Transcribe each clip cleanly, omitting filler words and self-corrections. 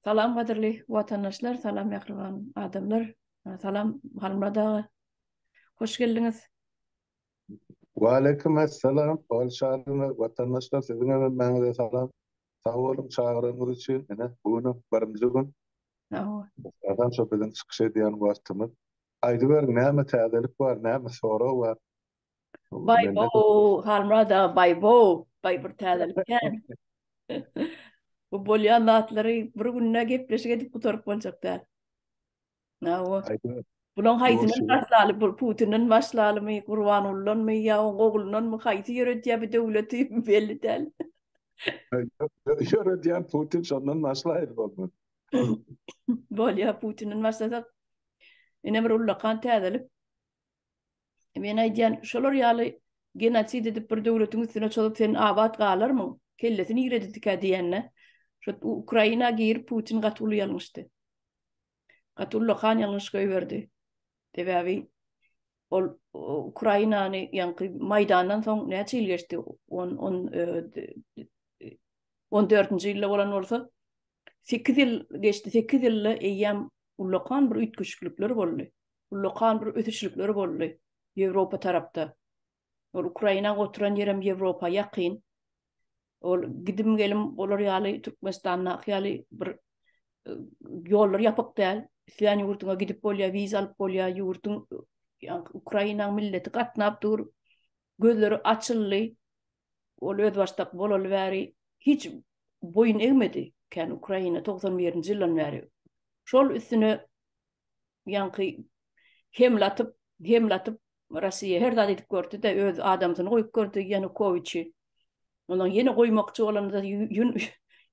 Salam kadirli vatandaşlar, salam yakırgan adamlar, salam Halmurada, hoş geldiniz. Waleyküm esselam. Polşalyny vatandaşlar siziňe memnun salam. Sağ olun çağırýanyňyz üçin. Ene bunu birinji gün Awa. adam söhbeden çykyş edýän wagtymyz. Aýdy ber näme täzelik bar, näme sorag bar. Mende Baybo, Halmurada, baybo, baybur täzelikken. Bu bolýan zatlary bir günne gepleşik edip gutorup boljakda. Awa. aýdy Bulan haýsynyň bolşy. başlaly, bu Putinin başlalymy, Gurbanullahmy ýa oğlundan haýsy ýöretýär bir döwleti belli däl. Ýöretýän Putin şondan başlaýdy bolmaly. Bolýa Putinin başlasak, ene bir ullakan täzelik. Men aýdýan şolar ýaly genosid edip bir döwletiň üstüne çolup sen abat galarmy? Kellesini ýiredip diýenne. Şu Ukraina gir Putin gatul ýalňyşdy. Gatul kan ýalňyş göýberdi. Debäbi ol Ukrainany ýanky Maydandan soň näçe ýyl geçdi? 14-nji ýylda bolan bolsa 8 ýyl geçdi. 8 ýylda eýýäm ullakan bir ütgüşlükleri boldy. Ullakan bir ötüşlükleri boldy. Ýewropa tarapda. Ol Ukraina oturan ýerem Ýewropa ýakyn. Ol gidim gelim olar ýaly Türkmenistanna ýaly bir ýollar ýapyk däl. Sen ýurtuňa gidip bolýa, wiza alyp bolýa, ýurtuň Ukraina milleti gatnap dur. Gözleri açylly. Ol öz başdak bolaly bäri hiç boyun egmedi. Kan Ukraina 91-nji ýyldan bäri. Şol üstüne ýanky hemlatyp Rossiýa her zat edip gördi de öz adamsyny goýup gördi Yanukowyçy. Ondan ýene goýmakçy bolanda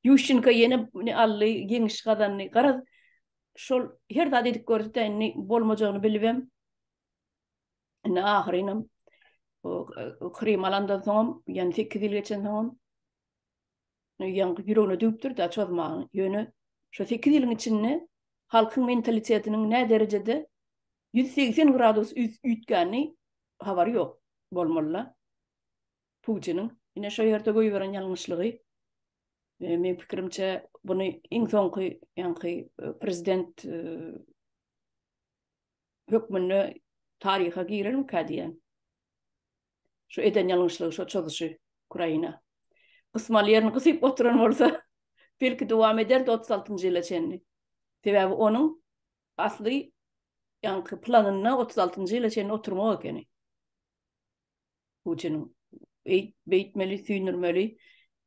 Yushchenko ýene ally ýeňiş gazanny garaz şol her zat edip gördi de bolmajagyny bilibem. Ene ahyrynam Krim alandan soň ýani 8 ýyl geçen soň ýanky ýüregine düýpdir da çözmäň ýöne şu 8 ýylyň içinde halkyň mentalitetiniň ne derejede 180 gradus ütgäni habary ýok bolmaly. Putinin ine şo ýerde goýberen ýalňyşlygy. Men pikirimçe buny iň soňky ýanky prezident hökmüni tariha girelim kadiyen. Şu eden ýalňyşlygy şo çözüşi Ukraina. Kysmalylaryny kysyp oturan bolsa belki dowam eder 36-njy ýyla çenli. Sebäbi onuň asly ýanky planyna 36-njy ýyla çenli oturmak ekeni. Putin beýtmeli, süýnürmeli,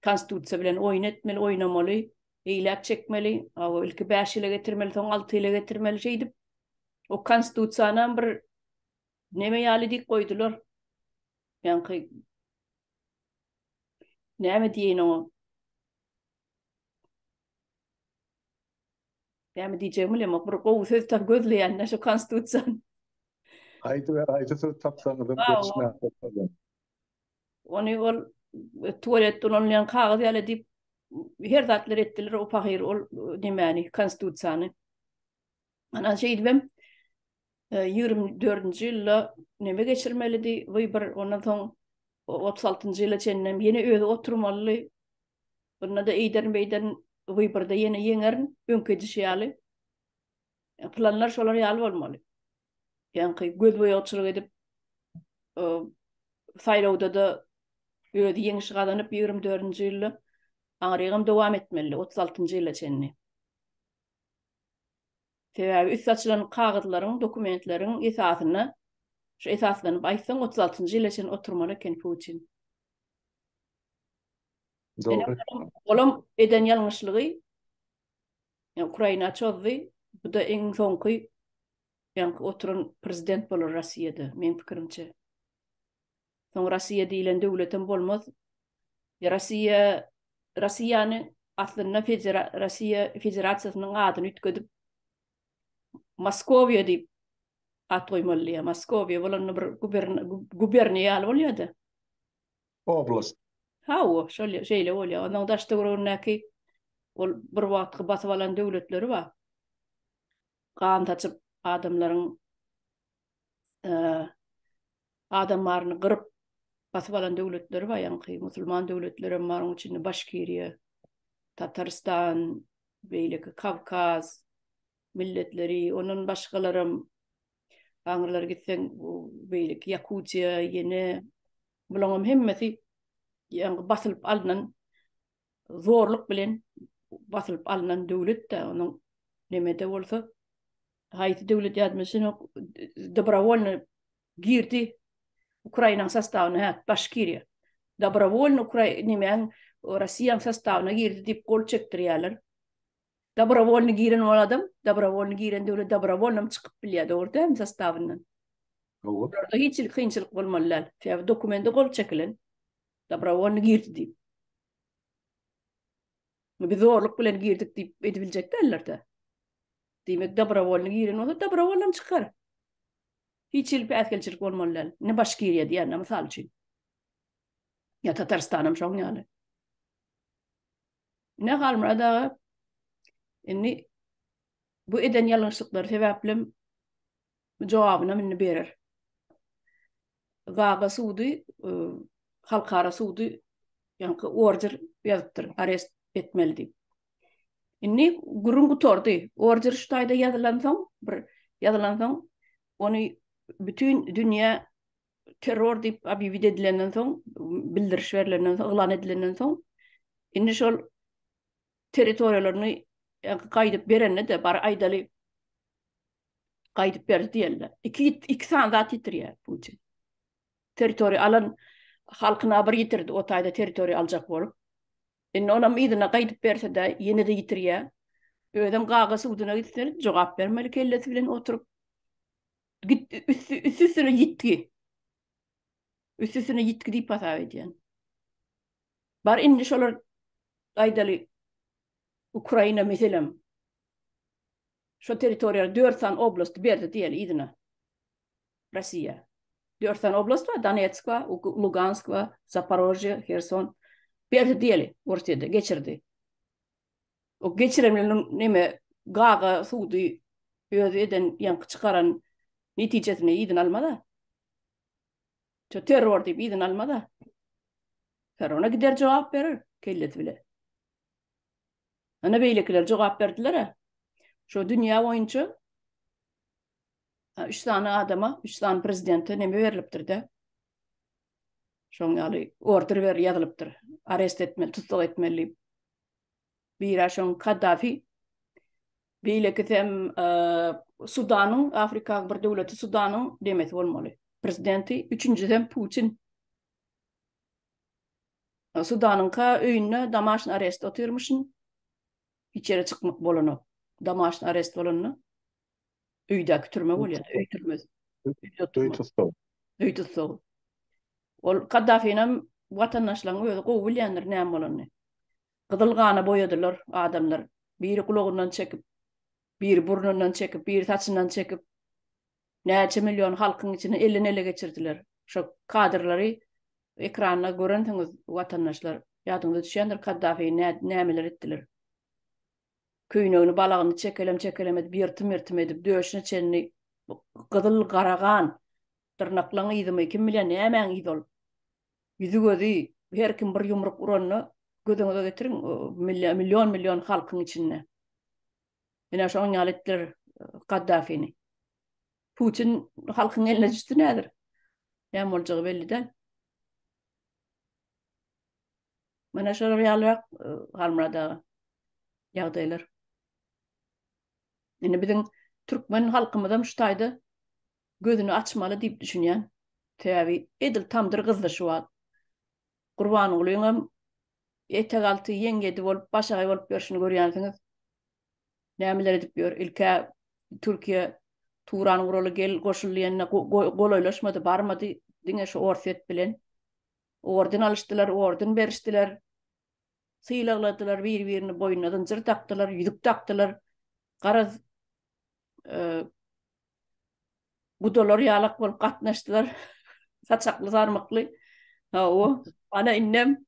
konstitusiýa bilen oýun etmeli, oýnamaly, eýlek çekmeli, ilki 5 ýyla getirmeli, soň 6 ýyla getirmeli şey dip. O konstitusiýanyň bir neme ýaly dik goýdular. Ýanky näme diýen o? Näme diýjegim bilemok, bir gowy söz tap gözleýän şu konstitusiýany. Aýdy söz tapsaňyz geçme. Ony ol tuvaletden olýan kagaz ýaly dip her zatlar etdiler o pahyr ol nemäni konstitusiýany. Ana şey dibem 24-nji ýylda neme geçirmelidi we bir ondan soň 36-njy ýyla çennem ýene özi oturmaly. Bunda da eýdern we birde ýene ýeňerin öňkeji ýaly. Planlar şolar ýaly bolmaly. Ýanky göz boýagçylyk edip saýlawda da özi ýeňiş gazanyp 24-nji ýylda aňrygam dowam etmeli 36-njy ýyla çenli. Sebäbi üst açylan kagazlaryň, dokumentleriň esasyna şu esasyny baýsaň 36-njy ýyla çenli oturmaly eken Putin. Olam eden ýalňyşlygy Ukraina çözdi. Bu da iň soňky ýanky oturan prezident bolar Rossiýada, men pikirimçe. Soň Rossiýa diýilen döwletem bolmaz. Rossiýany aslynda Rossiýa Federasiýasynyň adyny ütgedip Moskowiýa diýip at goýmaly. Moskowiýa bolan bir guberniýal bolýardy. Oblast. O şeýle bolýar. Ondan daşda görünäki ol bir wagtky basyp alan döwletleri bar. Kan taçyp adamlaryň adamlaryny gyryp basyp alan döwletleri bar, ýanky musulman döwletleri bar, içinde Başkiriýa, Tataristan, beýleki Kavkaz milletleri, onun başgalarym aňylar gitseň beýleki Yakutiya, ýene bulaňam hemmesi ýa-ni basylyp alynan zorluk bilen basylyp alynan döwlet-de onuň nemede bolsa haýsy döwlet ýadmysyny dobrovolny girdi Ukrainaň sastawyna, Başkiriýa. Dobrovolny Ukraina Rossiýanyň sastawyna girdi diýip gol çekdirýärler. Dobrovolny giren ol adam, dobrovolny giren döwlet dobrovolny çykyp bilýär, dogry sastawyndan. Orada hiç kynçylyk bolmalylar. Täze dokumenti gol çekilen. Dobrovolny girdi diýip. Biz zorluk bilen girdik diýip edibiljek derler-de. Demek dobrovolny giren olsa dobrovolny çykar. Hiç päsgelçilik bolmalylar. Ne Başkiriýa diýär, mysal üçin. Ya Tatarstanam şoň ýaly. Ne halmada inni bu eden ýalňyşlyklar sebäpli jogabyny minni berer. Gaga sudy, halkara sudy ýa-ni order ýazypdyr, arest etmeli diýip. Inni gurun tordy. Order şu taýda ýazylan soň, ony bütün dünýä terror diýip abiwid edilenden soň, bildiriş berilenden soň, ýylan edilenden soň, inni şol territoriýalaryny gaýdyp berenne de bar aýdaly gaýdyp berdi diýerler. Iki san zat ýitirýär bu üçin. Territoriýa alan halkyna bir ýitirdi, o taýda territoriýa aljak bolup. Inni onam ýygyna gaýdyp berse de ýene de ýitirýär. Ödem gagasy udyna gitse jogap bermeli kellesi bilen oturup üstüne ýitdi. Üstüne ýitdi diýip hasap edýän. Bar indi şolar aýdaly Ukraina meselem. Şo territoriýa 4 san oblast berdi diýeli ýygyna. Rossiýa. 4 san oblast var, Donetsk var, Lugansk var, Zaporojye, Kherson. Berdi diýeli, ortada geçirdi. O geçiremlerin neme gaga sudy özü eden ýanky çykaran netijesini ýygyna almada. Ço terror diýip ýygyna almada. Terrorna gider jogap berer, kellet bile. Ana beýlekler jogap berdiler. Şo dünýä boýunça 3 tane adama, 3 tane prezidente neme berilipdir de. Şoň ýaly order ber ýazylypdyr. Arest etmeli, tutuk etmeli. Bir şoň Kaddafi beýlekisem Sudanyň, Afrika bir döwleti Sudanyň demesi bolmaly. Prezidenti 3-nji Putin. Sudanyň öýüne damaşyny arest otyrmyşyn. İçeri çykmak bolany. Damaşyny arest bolany. Öýdäki türme bolýar, öý türmesi. Öý tutsaw. Ol Kaddafi'nin vatandaşlaryň özü gowy bilýändir näme bolany. Gyzylgana boýadylar adamlar. Biri kulağından çekip, biri burnundan çekip, biri saçyndan çekip. Näçe milyon halkyň içine eline ele geçirdiler. Şo kadrlary ekranda görensiňiz vatandaşlar. Ýadyňyza düşýändir Kaddafi nämeler etdiler. Köýnegini balagyny çekelem edip, ýyrtym edip, döşüne çenini gyzyl garagan tırnaklaryny ýydymy kim bilýär näme ýydol. Yüzü gözü her kim bir yumruk uranyny gözüňize getirin milyon halkyň içinde. Ene şoň ýaletler Kaddafi'ni. Putin halkyň eline düşdi nädir? Näme boljagy belli de. Mana şol ýaly halmada ýagdaýlar. Ene biziň türkmen halkymyzam şu taýda gözüni açmaly diýip düşünýän. Täbi edil tamdyr gyzdy şu wagt. Gurban ogluyňam etegalty ýengedi bolup başagy bolup görüşini görýänsiňiz. Nämeler edip ýör? Ilkä Türkiýe Turan uraly gel goşulýanyna golaýlaşmady, barmady diňe şu orset bilen. Orden alışdylar, orden berişdiler. Syýlakladylar, bir-birini boýuna zynjyr takdylar, ýüzük takdylar. Garaz gudolar ýalak bolup gatnaşdylar. Saçakly, sarmakly. O, ana innem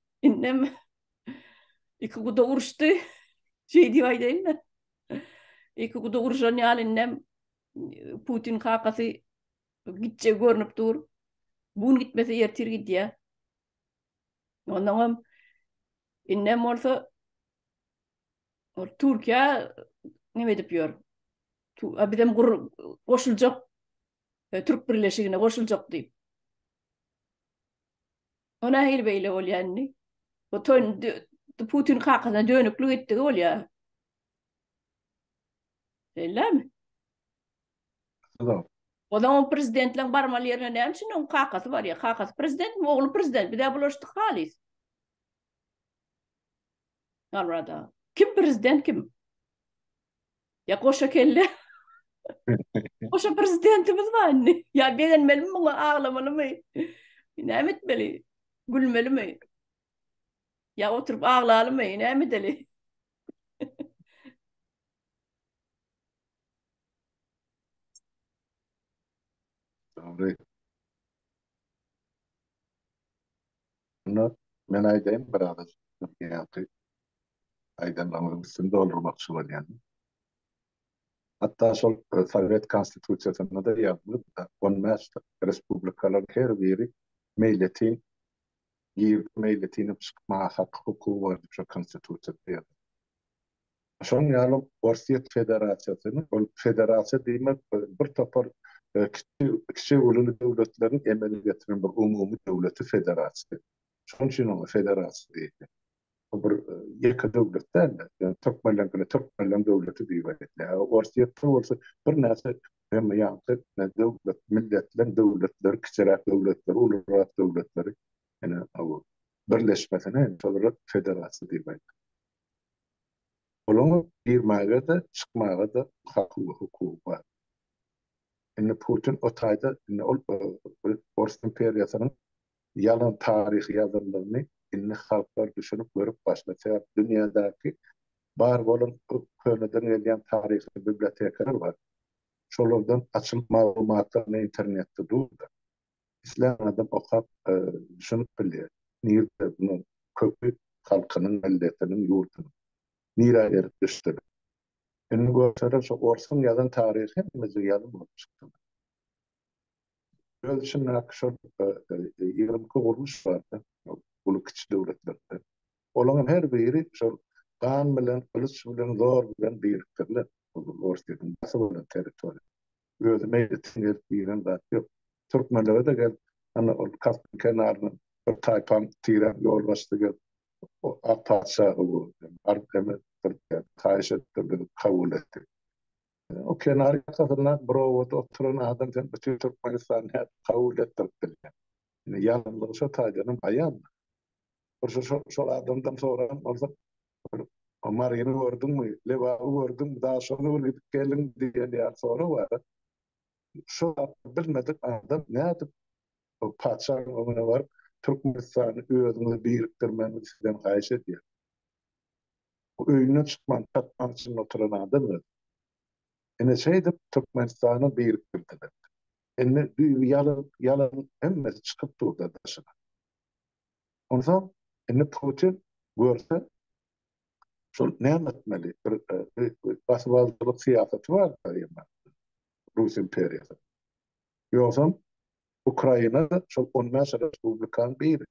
iki guda uruşdy. Şey diýip aýdaýyn. İki guda uruşan ýaly innem Putin kakasy gitje görnüp dur. Bun gitmese ýertir gidýär. Ondan innem bolsa Türkiye ne edip ýör? Bidem goşuljak, Türk birleşigine goşuljak diýip. Ona hil beýle bolýanny. O ton Putin kakana dönüklük etdi bolýar. Ellämi? Tamam. O zaman prezidentlerin barmaly ýerine näme üçin onun kakasy bar ýa? Kakasy prezident mi, ogly prezident? Bir de bulaşdyk halis. Alrada. Kim prezident kim? Ya koşa kelle. Koşa prezidentimiz var. Ya beğenmeli mi bunu, ağlamalı mı? Ne etmeli? Gülmeli mi? Ya oturup ağlalı mı? Ne etmeli? Doğru. Bunu men aýdaýyn biraz. Ýa-ni aýdanlaryň üstünde doldurmakçy bolýan. Hatta şol Sovet konstitusiýasyna da ýazdyk da, onmas respublikalar her biri meýletin meýletini çykma hakkı hukuky bar şu konstitusiýada. Şoň ýaly Russiýa Federasiýasyny, ol federasiýa diýmek bir topar kiçi uly döwletleriň emeli getiren bir umumy döwleti federasiýa. Şoň üçin onu federasiýa diýilýär. Bir ýeke döwlet däl, ýani Türkmenlen döwleti diýilýär. Russiýa bolsa bir näse hem ýa-ni döwlet, milletler, döwletler, kiçiräk döwletler, ulurrak döwletleri, ýani o birleşmesine şolara federasiýa diýilýär. Olama girmäge de çykmaga da hakkı hukuky bar. Indi Putin o taýda Rus imperiýasynyň yalan tarih ýazarlaryny indi halklar düşünüp görüp başlaýar. Dünýädäki bar bolan köneden gelýän taryhy bibliotekalar bar. Şolardan açylyp maglumatlar internetde durdy. İslam adam okap düşünüp bilýär. Nirde bunu köpü halkynyň, milletiniň, ýurdunyň nira erip düştüler. Indi görsələr şu Orsun ýazan taryhy hemmesi ýaly bolup çykdy. Öz için nakşor 20 kuruluş vardı. Bulu kiçi döwletlerde. Olaryň her biri şu gan bilen, kılıç bilen, zor bilen biriktirler. Orsyýadyň basy bolan territoriýa. Özü meýletin bilen zat ýok. Türkmenlere de gel, ana ol Kaspy kenarynyň bir taýpan tiren ýol başlygy o Akpaşa o arkamy taýş etdirdi, kabul etdi. O kenary ýatyna birowat oturan adam sen bütün Türkmenistany kabul etdirdi. Ýalnlygy şo taýdanyň aýan. Şol adamdan soran bolsa Amaryny gördüňmi? Leba gördüm, daha şonu gidip gelin diýen ýa soru bar. Şo bilmedik adam nädip o paçaň oňa bar Türkmenistany özüňe birikdirmeni sizden gaýş edýär. O öýüne çykman, tatman üçin oturan adam. Ene şeýdip Türkmenistany birikdirdiler. Ene yalan hemmesi çykyp durdy daşyna. Ondan ene Putin görse şol näme etmeli? Basbaldyk siýasaty bar diýme. Rus imperiýasy. Ýogsa Ukraina şol 10 respublikan biri.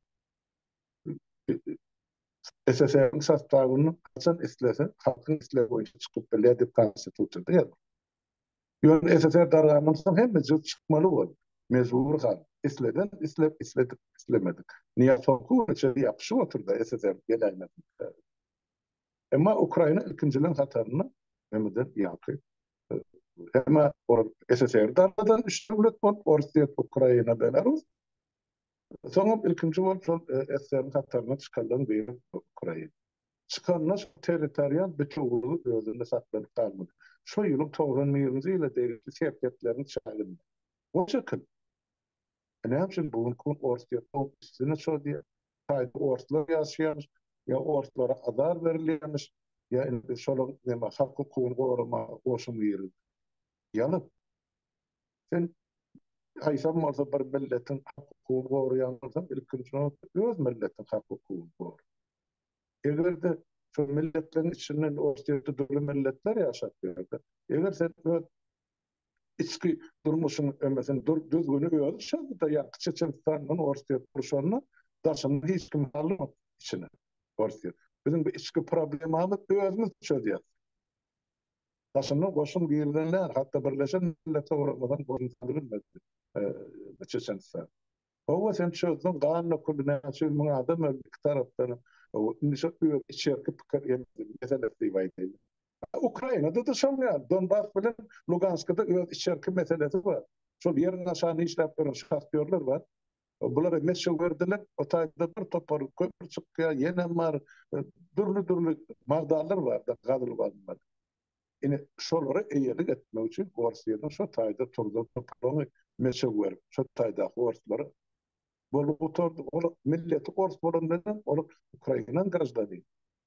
SSR'nin sastavını kaçan islese, halkın isle boyunca çıkıp belli dip konstitusiýada ýazdy. Ýöne SSR dargamynsam hemme jyl çykmaly bol. Mezbur hal. İsleden islemedik. Niýe soňky üçin ýapyşyp oturdy SSR gelenmedi. Emma Ukraina ikincilen hataryny hemden ýaky. Emma SSR dargadan 3 döwlet bol, Russiýa, Ukraina, Belarus. Soňra ikinci bol SSR hataryna çykalan bir Ukraina. Çıkanlar territorial bütünlüğü özünde saklanyp kalmadı. Şu ýylyň 90-njy ýyla degli şirketlerini çağırdı. O şekil. Näme üçin bugünkü Orsyýa üstüne şo diýär. Taýda Orslar ýaşaýar, ýa Orslara azar berilýärmiş, ýa indi şolaň näme hak hukukyny gorama goşum ýeri. Ýaly. Sen haýsam bolsa bir milletin hak hukukyny goraýansa ilkinji öz milletin hak hukukyny gor. Egerde şu milletlerin içinden Orsyýada döwlet milletler ýaşapýardy. Eger sen içki durmuşyň ömesini düzgünü ýolşady da ýa Çeçenistanyň Orsyýa turşanyna daşyny hiç kim almak içine. Orsyýa. bizim bir içki problemimiz özümüz çözüyor. Taşının koşun girdiler, hatta Birleşen Milletler uğramadan koşun bilmedi. Çeçense. O sen çözdün, kanun koordinasyon adam bir taraftan o nişan içerki meselesi var. Ukrayna'da da son ya. Donbas bilen Lugansk'ta içerki meselesi var. Şol yerin aşağını işlep veren şahsiyonlar var. Bulara meşe verdiler. O tayda bir topar köprü çıkıyor. Yine var. Dürlü mağdalar var da kadar var. Yine şolları eyelik etmek için Orsiye'den şu tayda turda toparlanı meşe verip şu tayda Orsları bolu oturdu. Milleti Ors bolanlardan Ukrayna'nın gazdanı.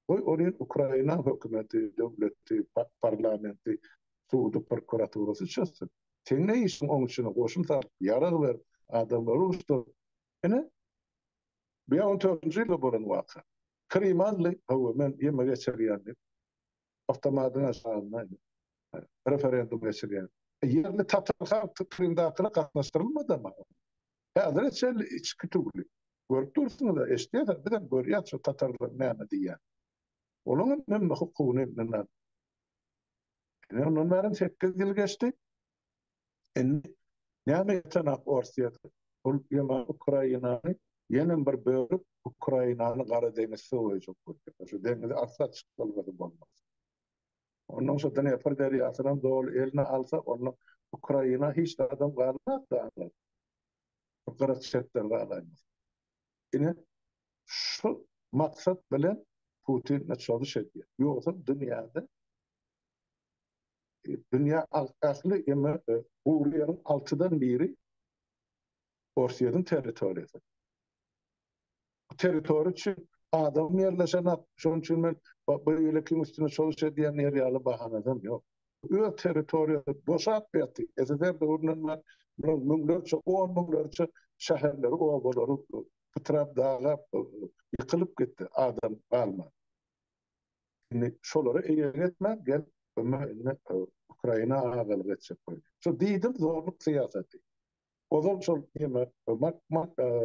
Oraya Ukrayna hükümeti, devleti, parlamenti, suudi prokuraturası çıksın. Sen ne işin onun için koşun da yarar ver adamları usta. Yine bir 14. yılı bulan vaka. Krimanlı, men yeme geçeriyandı. Avtomadın aşağına referandum geçeriyandı. Yerli Tatar Krim'dakine katlaştırılmadı ama. Hazır etçeli iç kütüğülü. Görüp dursunuz da eşliğe de bir de görüyor şu Tatarlar ne diye. Onun ne hukukunu ne. Onların 8 yıl geçti. Yani yetanak Orsiyat, Ukrayna'nı yenen bir bölüp Ukrayna'nı Karadeniz sığıyacak. Şu denize asla çıkmalı olmaz. Ondan sonra ne yapar deri aslan doğru eline alsa onu Ukrayna hiç de adam kalmaz da anlar. O kadar çetler kalmaz. Yine şu maksat bilen Putin'le çalış ediyor. Yoksa dünya aklı yeme Uğur'un altıdan biri Orsiyat'ın teritoriyası. Teritori için adam yerleşen şunun için ben böyle kim üstüne çalışıyor diyen yeryalı bahaneden yok. O teritoriyada boşalt bir eser de onunla mümlerce, 10 mümlerce şehirleri, ovaları, fıtrat dağlar yıkılıp gitti. Adam kalmadı. Şimdi şoları etme, gel Ukrayna ağalık edecek. Şu değildim zorluk siyaseti. O zaman şol yeme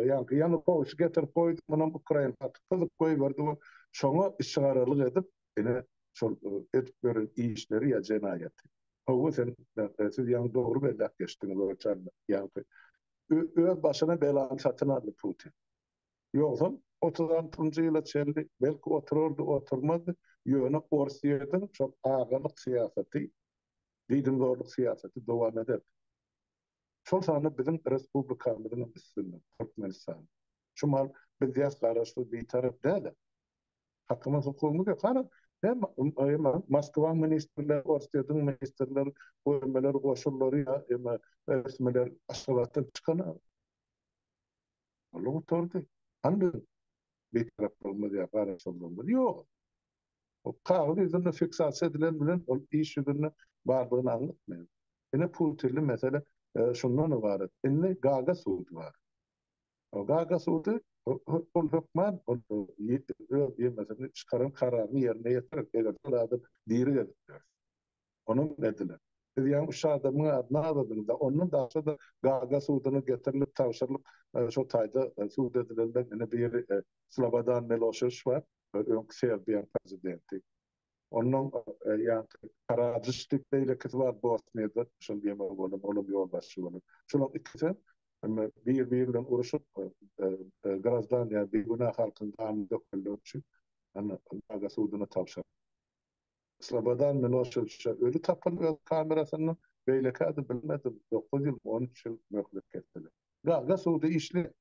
yani Yanukovych getirip koydu bunun Ukrayna kılıp koyuverdi o şoňa işgaralyk edip ene şol etip gören işleri ya cenayet. O sen siz yani doğru belli geçtiniz o çarmı. Yani öz başına belanı satın aldı Putin. Yoksa 36. yıla çeldi belki otururdu oturmadı yönü Orsiye'den çok ağırlık siyaseti, lidim zorluk siyaseti devam eder. Şol sany bizim respublikamyzyň üstünde Türkmenistan. Şu mal biz ýas garaşly bir tarap däl. Hakymyz hukumy ýokara. Hem Moskwa ministrleri, Orstiýatyň ministrleri, bölmeler, goşullary ýa resmiler aşgabatdan çykana. Olu oturdy. Handy bir tarap bolmady garaşly ýok. O kağıt yüzünde fiksasiya edilen bilen o iş yüzünde varlığını anlatmıyor. Yine Putin'li mesele şundan ibaret. Yine Gaga Suudi var. O Gaga Suudi o hükman o mesela çıkarım kararını yerine getirir. Eğer adam diri getiriyor. Onun dediler. Biz yani şu adamın adına adadığında onun da aslında Gaga Suudi'ni getirilip tavşırılıp şu tayda Suudi edilen bir Slobodan Milošević var. Serbiyan prezidenti. Onun yani karadışlıkla ilgisi var Bosniya'da. Şunu diyemem onun yoldaşı var. Şunun ikisi birbirinden uğraşıp grazdan yani bir günah halkın kanunu döküldüğü için Gaga Suudi'ni tavşır. Slobodan Milošević'e ölü tapılıyor kamerasının böyle kadı bilmedim. 9 yıl 13 yıl möhlet kestiler. Gaga Suudi işli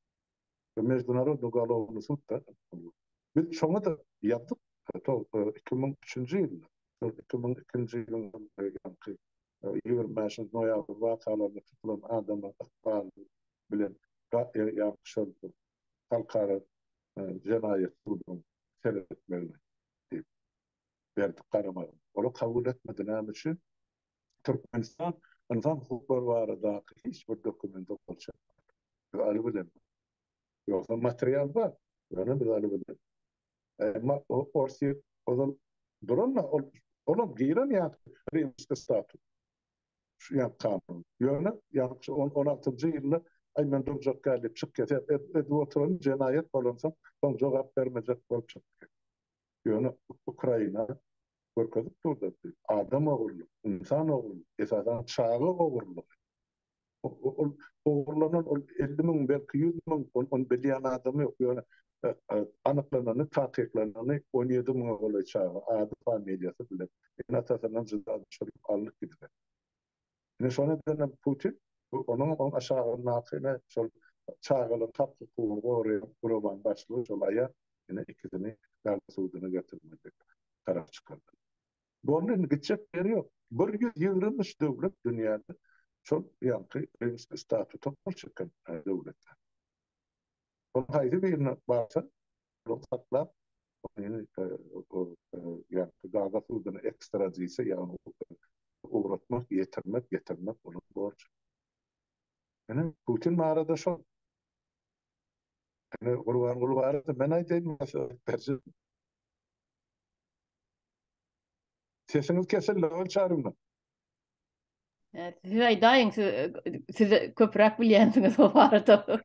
Международный уголовный суд da. Biz şonu da yaptık. 2003. yılda. 2002. yılın 25. noyabr vakalarında tutulan adamlar akbal bilen yapmış oldu. Halkara cenayet suudun seyretmelerini deyip verdik karama. Onu kabul etmediğine için Türkmenistan insan hukukları var da hiçbir doküment olacak. Ali bilen. Yoksa materyal var. Yani biz Ali bilen. Ma Orsi onun duranla onun giren ya rimski statü. Şu yan kanun. Yönü yani 16. yılda aymen duracak galip çık getir. Oturan cenayet olursa son cevap vermeyecek olacak. ýöne Ukraina görkezip durdy. Adam ogurluk, insan ogurluk, esasan çağı ogurluk. Ol ogurlanan ol 50.000 belki 100.000 on bilýän adamy ýok. Ýöne anyklanany, takyklanyny 17.000 bolan çağı, ady familiýasy bilen. Enatasından jyzda çöp alyp gidiler. Ine şonu denen Putin, onun aşağı nakyna şol çağılı tapdy kuwry gurban başly şol aya ine ikisini garsudyny getirmek karar çykardy. Bunun gitcek yeri yok. 120 döwlet dünýäde şol ýa-ni statuty bolçakan döwletler. Ol haýdy birine barsa, ol saklap, ýa-ni garsudyny ekstradiýse ýa-ni uğratmak, getirmek onun borcu. Yani Putin mağarada şu, yani kurban arada ben aydayım mesela tercih. Sesiniz kesildi, ol çağırımda. Siz aýdaýyň, siz köpürek bilýänsiňiz o barada.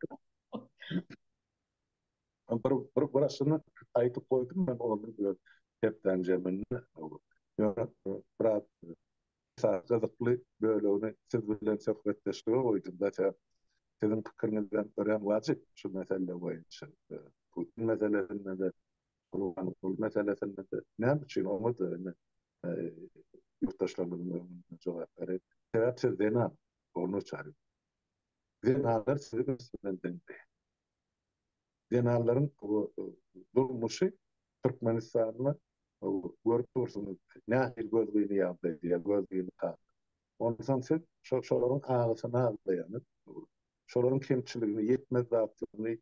Burasını aytıp koydum ben onu böyle hepten cemini. Biraz gıdıklı böyle onu siz bilen sohbetleştiğe koydum da sizin fikrinizden öğren vacip şu mesele boyunca. Putin meselesinde de kurban meselesinde de ne için olmadı yurttaşlarının cevap verip sebep siz denan onu çağırıyor. Denanlar sizin üstünden denarların durmuşu Türkmenistan'la görüp dursunuz. Nahil gözlüğünü yaptı diye gözlüğünü ta. Ondan siz şoların ağısını ağlayanıp şoların kemçiliğini, yetmez zaptığını,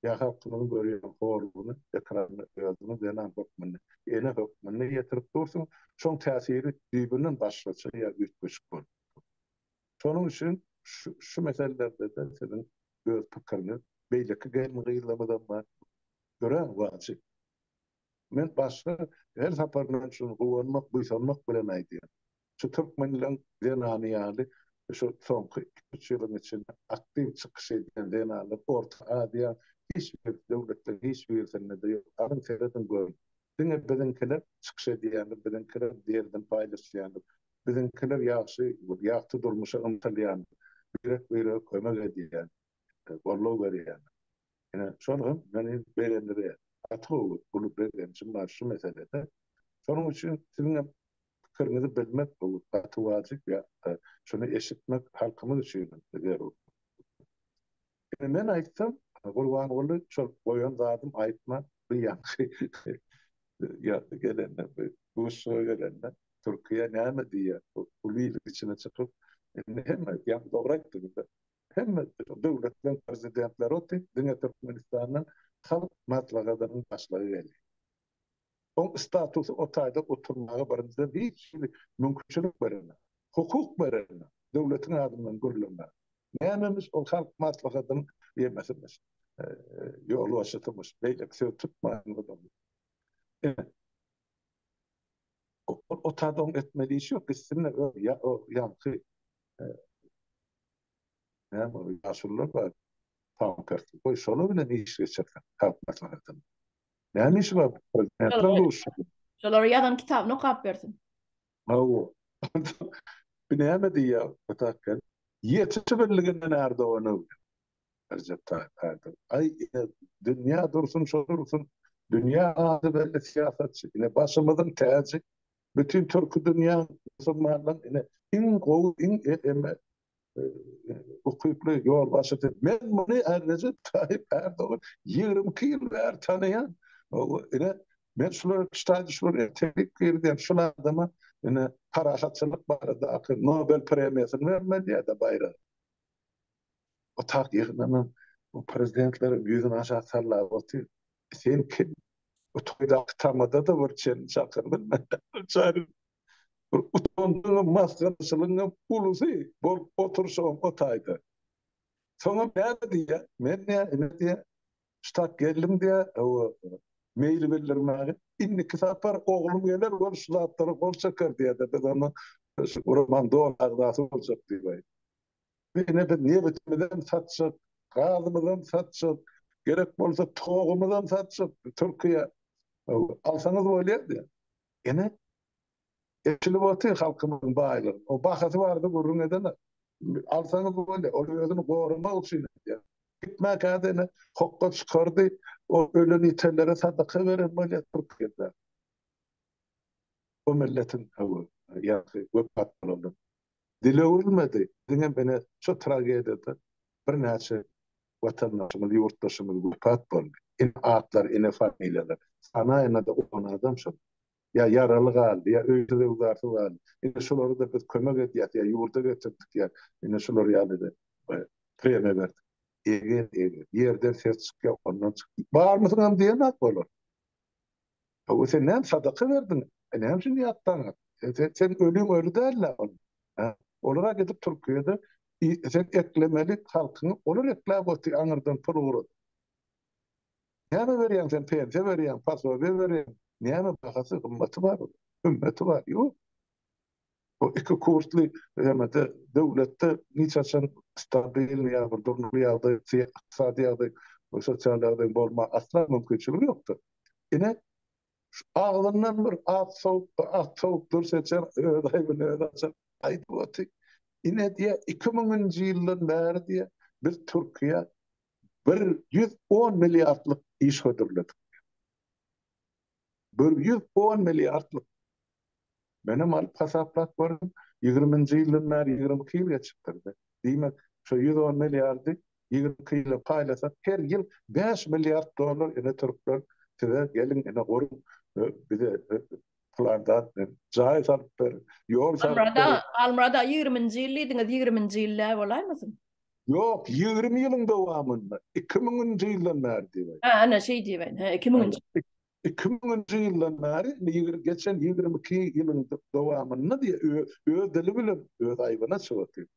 ya halkının görüyorum horluğunu, ekranını gördüğünü, denan hükmünü, ene hükmünü getirip dursun. Şon tesiri birbirinin başlıca ya ütmüş bu. Şonun için şu meselelerde de sizin göz pıkkırınız, beýleki gelmegilamadan var. Gören vacip. Men başga her sapardan şunu gowanmak, buýsanmak bilen aýdýar. Şu Türkmenliň denany ýaly şu soňky 3 ýylyň içinde aktiw çykyş edýän denaly orta adýa hiçbir döwletler hiçbirisinde de ýok. Aryn seredin gör. Diňe bilinkiler çykyş edýän, bilinkiler diýerden paýlaşýan, bilinkiler ýaşy, ýakty durmuşa ymtylýan, bir kömek edýän, gorlaw berýän. Yani sonra beni beğendiler. Atı bunu beğenmişim şu meselede. Sonun için sizin fikrinizi bilmek olur. Atı vacip ya şunu eşitmek halkımız için der o. Yani ben aytsam kurban oldu çok boyan zadım aytma bir yankı. Ya gelenler bu soru gelenler Türkiye ne mi diye bu içine çıkıp hem yani doğru ettiğinde hem devletlerin prezidentleri oti dünya Türkmenistan'ın halk matlagalarının başları geldi. O statusu o tayda oturmaya barınca hiç mümkünçülük verene, hukuk verene, devletin adından görülene. Neyememiz o halk matlagalarının yemesimiz, yolu aşıtımız, beylek söz tutmayın adamı. O tayda etmediği şey yok. Sizinle o yankı yaşlılar var. Tam kartı. O şonu bile iş geçerken halk maslahatını. Yani iş var. Prezidentler doğuşu. Şolar ýazan kitabyny okap bersin. O. Binemedi ya batakken. Yetişi birliginden Erdoğan'ı Recep Tayyip Erdoğan. Ay dünya dursun, şu dursun. Dünya adı belli siyasetçi. Yine başımızın tacı. Bütün Türk dünya Müslümanların yine in kov, in eme hukuklu yol başlatır. Men bunu Recep Tayyip Erdoğan 20 yıl ver tanıyan. Yine men şular işte şular tebrik verdim. Şular adama yine parahatçılık barada akıl Nobel premiyasını vermedi ya da bayrağı. O tak yığınanın o prezidentlerin yüzünü aşağı sarlar. Sen kim? O toyda aktamada da var çen çakır bilmeden. Çağırın. Utandığın maskarasılığın pulusu bol oturuşum o tayda. Sonra ne diye? Ne diye? Ştak geldim diye o mail bildirmeye. İnni kitaplar oğlum gelir o şulatları kol çakar diye de ben onu roman doğal ağdası olacak diye. Ve niye bitmeden satacak, gazımızdan satacak, gerek olsa toğumuzdan satacak Türkiye. Alsanız böyleydi. Yine eşili batı halkımın bağlı. O bahası vardı gurrun edene. Alsanız böyle. O özünü koruma için. Gitmek adına hokka çıkardı. O ölü nitellere sadaka veren böyle Türkiye'de. O milletin hava. Yani vefat oldu. Dili ölmedi. Dine beni çok tragediydi. Bir neçe vatandaşımız, yurttaşımız vefat oldu. İn atlar, in familyalar. Sana ina da on adam şu. Ya yaralı kaldı, ya öldü de uzartı kaldı. Yine şuları da biz kömek ediyat, ya yurda getirdik ya. Yine şuları yani de preme verdik. Eger, yerden ses çıkıyor, ondan çıkıyor. Bağır mısın hem diye ne olur? O sen ne sadaka verdin? Ne hem şimdi yattın? Sen ölüm ölü derler onu. Olarak gidip Türkiye'de sen eklemeli halkını olur ekle botu anırdan pul uğradı. Ne mi veriyorsun sen pense veriyorsun, pasobe veriyorsun. Ne mi bakası ümmeti var? Ümmeti var. Yok. O iki kurslu hemede devlette niçaçan stabil ya bir durumlu ya da iqtisadi ya da sosyal ya da bolma asla mümkünçülüğü yoktu. Yine ağzından bir at soğuktur seçer öday bile ödaçar. Haydi bu atı. Yine diye 2000. yıldan beri diye biz Türkiye 110 milyarlık iş ödürledik. 110 milyarlık. Benim alıp hesaplat varım. 20. yılın beri 22 yıl geçiptirdi. Demek şu 110 milyardı 22 yılı paylasak her yıl 5 milyar dolar ine Türkler size gelin ine korun bize plandan caiz alıp verin. Yol sarıp verin. Almrada 20. yıllıydınız 20. yıllar olay mısın? Yok 20 yılın devamında 2000. yıldan beri diyor. Ana şey diye ben. 2000. 2000. yıldan beri geçen 22 yılın devamında diye ödeli bile ödayvına çoğutuyor.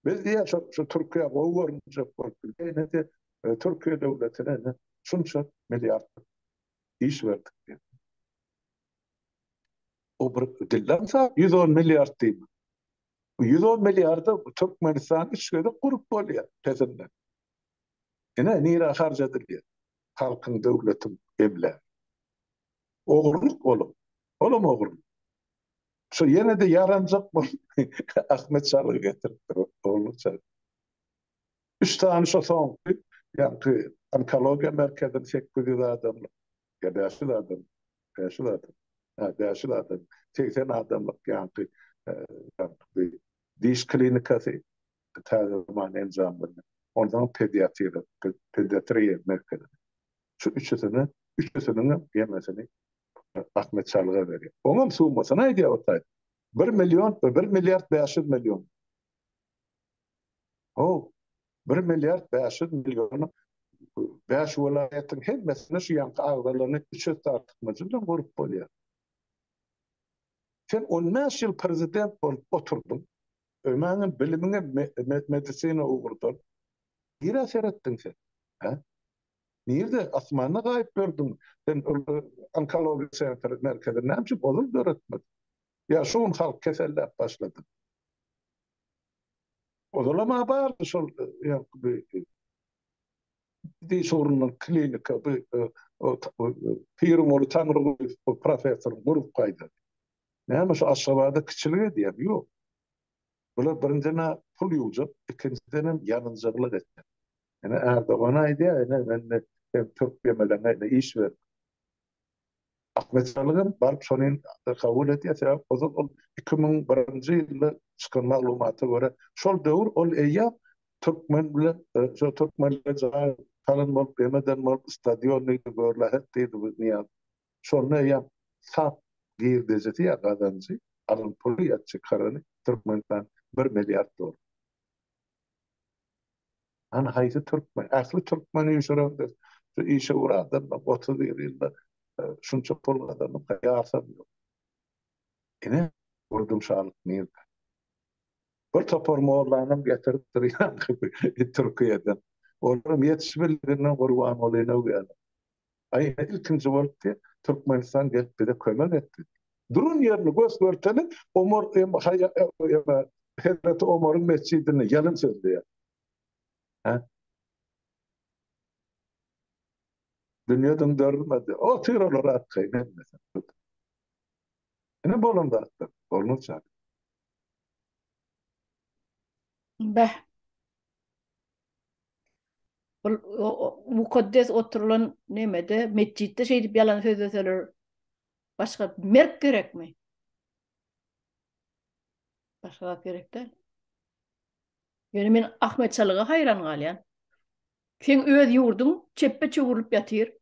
Biz diye şu Türkiye oğurunca ne de Türkiye devletine ne şunca milyar iş verdik diye. O bir dillense 110 milyar değil. 110 milyarda Türkmenistan işleri kurup oluyor tezinden. Yine nira harcadı diye. Halkın devletin evler. Oğurluk oğlum. Oğlum oğurluk. Şu yine de yarancak mı? Ahmet Çalı getirdi. Oğlum Çalı. 3 tane şu son. Yani onkoloji merkezinde 800 adamlık. Ya 500 adam. 500 adam. Ha, 500 adam. 80 adamlık yani. e, yani diş klinikası zaman enzamını. Ondan pediatri merkezi. Şu üçüsünün yemesini Ahmet Çalık'a veriyor. Onun sığınması ne diye ortaya? 1 milyon, 1 milyar 500 milyon. O 1 milyar 500 milyonu 5 vilayetin hepsine şu yankı ağlarını 300 tartışmacıdan vurup oluyor. Sen 15 yıl prezident olup oturdun. Ömer'in bilimine medisine uğurdun. Nire seyrettin sen? Ha? Nerede? Asmanına gayip gördün. Sen onkoloji merkezinde ne yapayım? Olur da öğretmedin. Ya şu halk kesellep başladı. O da ma bağırdı şu bir sorunun klinika bir firmalı tanrı profesör grup kaydı. Ne ama şu aşağıda küçülüyor diye yok. Bunlar birincine pul yiyecek, ikinciden yanıcılık etti. Yani Erdoğan'a idi ya, ben Türkiye'me iş ver. Ahmet Çalık'ın barıp sonun kabul etti ya, o zaman 2001. yılda çıkan malumatı göre şol devir ol eyyam Türkmen bile şu Türkmen bile kalın bol demeden bol stadyon neydi görle hep deydi bu niyaz. Şol ne eyyam saf gir dezeti ya kazancı alın pulu yatçı karını Türkmen'den 1 milyar dolar. Hani haydi Türkmen, aslı Türkmen'i yaşarandır. Şu işe uğradan 30 yılda şunca pul adamı kayarsam yok. Yine vurdum şarlık neydi? Bir topar moğurlanım getirip duruyan Türkiye'den. Onların yetişmelerinden kurban olayına uyandı. Ay ilkinci vakti Türkmenistan gelip bir de kömek etti. Durun yerini göz görtelim, Hazreti Ömer'in mescidini yalın sözlüyor. Ha? Dünýeden dörmedi. O tyralar atkyny mesela. Ne bolanda atdy. Bolmuşsa. Beh, mukaddes oturulan nemede mescitte şey dip yalan söz eseler başka merk gerekmi? Başka gerek değil. Yani men Ahmet Çalık'a hayran galyan. Sen öz yurdun çeppe çöwürüp ýatyr.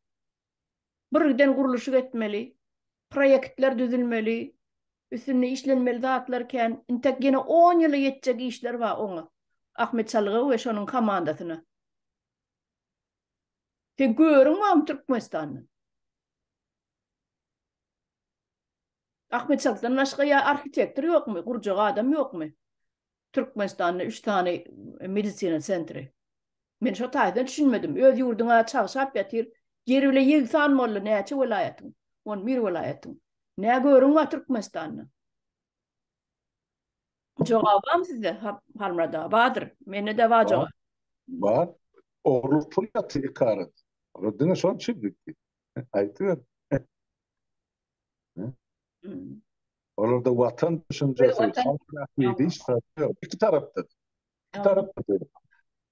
Birden guruluşy etmeli. Proyektler düzülmeli. Üstüne işlenmeli zatlarken intek gene 10 ýyla ýetjek işler var oňa. Ahmet Çalık'a we şonuň komandasyna. Sen görüňmi Türkmenistanyny? Ahmet Çalık'tan başga ya arhitektor ýokmy, gurjak adam ýokmy? Türkmenistan'da 3 tane medisina sentri. Men şu taýdan düşünmedim. Öz ýurduňa çagşap ýatyr. Yer bile ýegsan molla näçe welaýatyň? 11 welaýatyň. Nä görüň wa Türkmenistanyny? Jogabam sizde Halmrada badyr. Mene de wa jogap. Var. Oğlu pul yatı ikaret. Rıddına son çıktı. Aytıyor. Orada vatan düşüncesi, halk akıydı, istatiyor. İki tarafta. İki tarafta.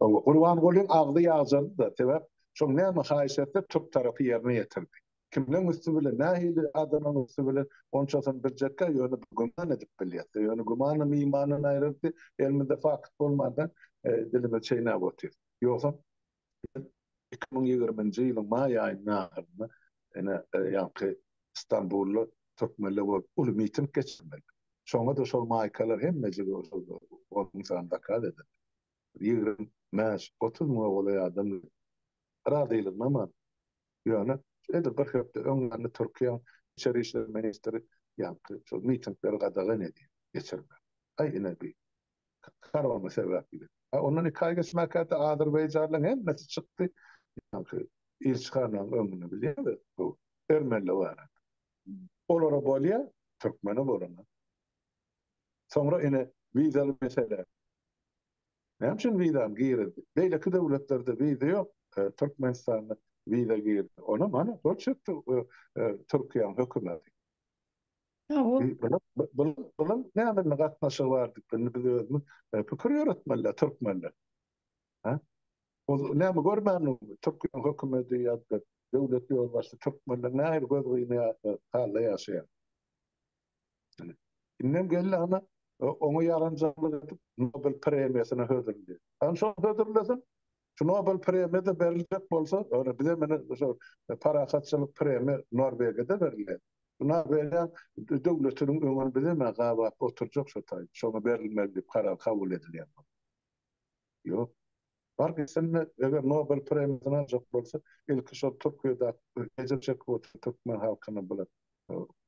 Kurban Gol'ün ağlı yazardı da, tebep, çok ne mehayesette Türk tarafı yerine getirdi. Kimden üstübüle, nahili adamın üstübüle, onçasın bir cekka yönü guman edip biliyatı. Yönü gumanın imanın ayrıldı, elminde fakit olmadan dilime çeyne botuyor. Yoksa 2020 yılın may ayına ahırında yankı İstanbul'lu Türkmenli ulu miting geçirmeli. Sonra da sol maykalar hem mecili onun sanında kaledi. 30 mu olay adam radıyılın ama yani edir bir hepte öňünde Türkiýe İçeri İşler Ministri yankı sol mitingleri gadagyn edýär geçirme. Ayne bir kararma sebäpli. Onun hikayesi makata Azerbaycan'ın hemmesi çıktı. İlçikanın ömrünü biliyor bu Ermeli var. Olara bolya Türkmeni borana. Sonra yine vizalı mesele. Ne için vizam girdi? Beyleki devletlerde vize yok. Türkmenistan'da vize girdi. Ona bana o çıktı Türkiye'nin hükümeti. Bunun ne ameline katnaşı vardı? Beni biliyoruz. Fikir yöretmeliler Türkmenler. Ne mi görmem Türkiye'nin hükümeti ya da devlet yolbaşı Türkmenler ne ayrı gözüne halle yaşayan. İnnem geldi ama onu yarancılık edip Nobel premiyasına hödürlüyor. Yani şu hödürlesin, şu Nobel premiyası verilecek olsa, öyle bir de bana parakatçılık premiyası Norveç'de verilir. Norveç'den devletinin ömrünü bir de bana galiba oturacak şu tabi. Şuna verilmeli bir karar kabul ediliyor. Yok. Var ki seninle eğer Nobel premiyasını alacak olsa ilk şu Türkiye'de gelecek o Türkmen halkına böyle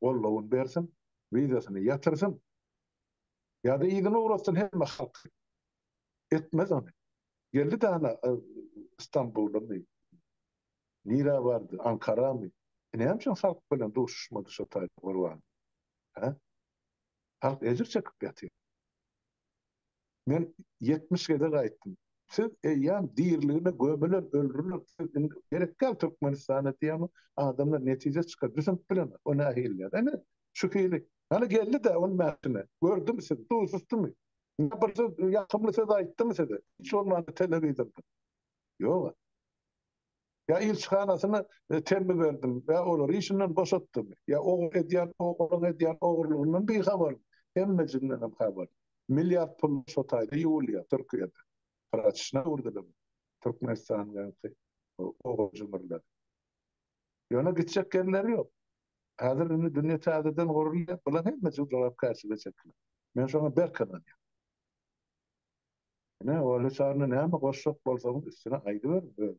Allah'ın versin, vizasını yatırsın ya da iyiden uğraşsın hem halk etmez onu. Geldi de ana İstanbul'da mı? Nira vardı, Ankara mı? Ne yapacağım halk böyle doğuşmadı şu tarih var. Halk ecir çekip yatıyor. Ben 70 kere gayettim. Siz yani dirliğine gömülür, öldürülür. Gerek gel Türkmenistan'a diye ama adamlar netice çıkar. Bizim plan o nahiller. Yani şu fiili. Hani geldi de onun mehsine. Gördü mü sizi? Doğusustu mu? Ne yaparsa yakımlı size aitti mi size? Hiç olmadı televizyonda. Yok. Ya ilçhanasını temmi verdim. Ya olur işinden boşattım. Ya oğlun ediyen oğurluğundan bir haber. Emmecinden haber. Milyar pul şotaydı Yuliya Türkiye'de. Praçına vurdular. Türkmenistan yani o cumhurlar. Yana gidecek yerleri yok. Hazır dünya tadeden gururluyor. Bulan hep mecburlar karşıda çekilir. Ben sonra berkanan. Ne öyle çağrına ne ama koşuk bolsamın üstüne aydı ver.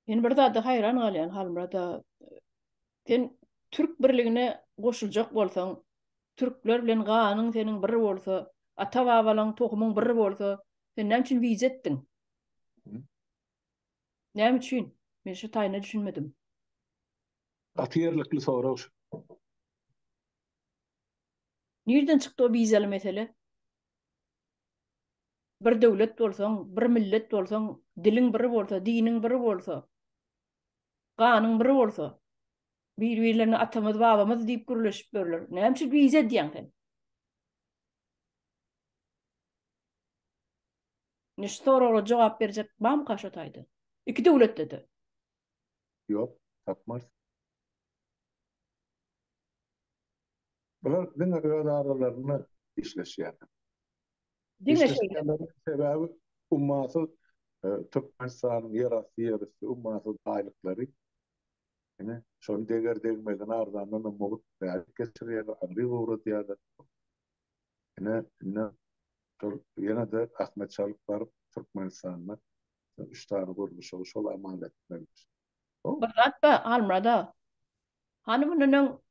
Men bir zada hayran galyan Halmrada. Sen Türk birligine goşuljak bolsaň, Türkler bilen ganyň seniň bir bolsa, ata-babalaň tohumyň bir bolsa, sen näme üçin wiza etdiň? Näme üçin? Men şu taýyna düşünmedim. Atiyerlikli soraş. Nerden çykdy o wizaly mesele? Bir döwlet bolsaň, bir millet bolsaň, diliň biri bolsa, diniň biri bolsa, Ganyň biri bolsa, bir-birlerini atamyz, babamyz diýip gürleşip görler. Näme bize diýen? Neşe soralara jogap berjek bam kaşataýdy. Iki döwlet dedi. Yok, tapmaz. Bular diňe öz aralarını işleşýär. Diňe şeýle. İşleşýärlerin sebäbi ummaty Türkmenistan ýerasy ummaty aýlyklary. Ene şol deger degmeden ardandan mogut geçirýär, agry uğrat ýa-da. Ene şol ýene de Ahmet Çalyk bar Türkmenistanda üçtany guruluşy şol amal etmek. Barratda almada. Hani bunun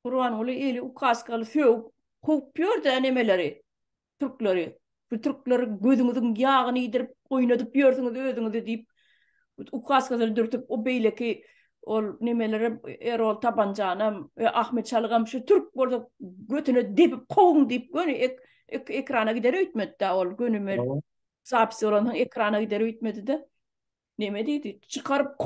Kurwan uly eli ukaskaly söw kopýar da nemeleri. Türkleri. Bu Türkleri gözüňiziň ýagyny ýidirip oýnadyp ýörsiňiz özüňiz diýip ukaskaly dürtüp o beýleki ol nemeleri Erol Tabancanam Ahmet Çalygam şu Türk bolsa götüne depip koň diýip göni ekrana gider öýtmedi ol gönümer sapsy olan ekrana gider öýtmedi de neme diýdi çykaryp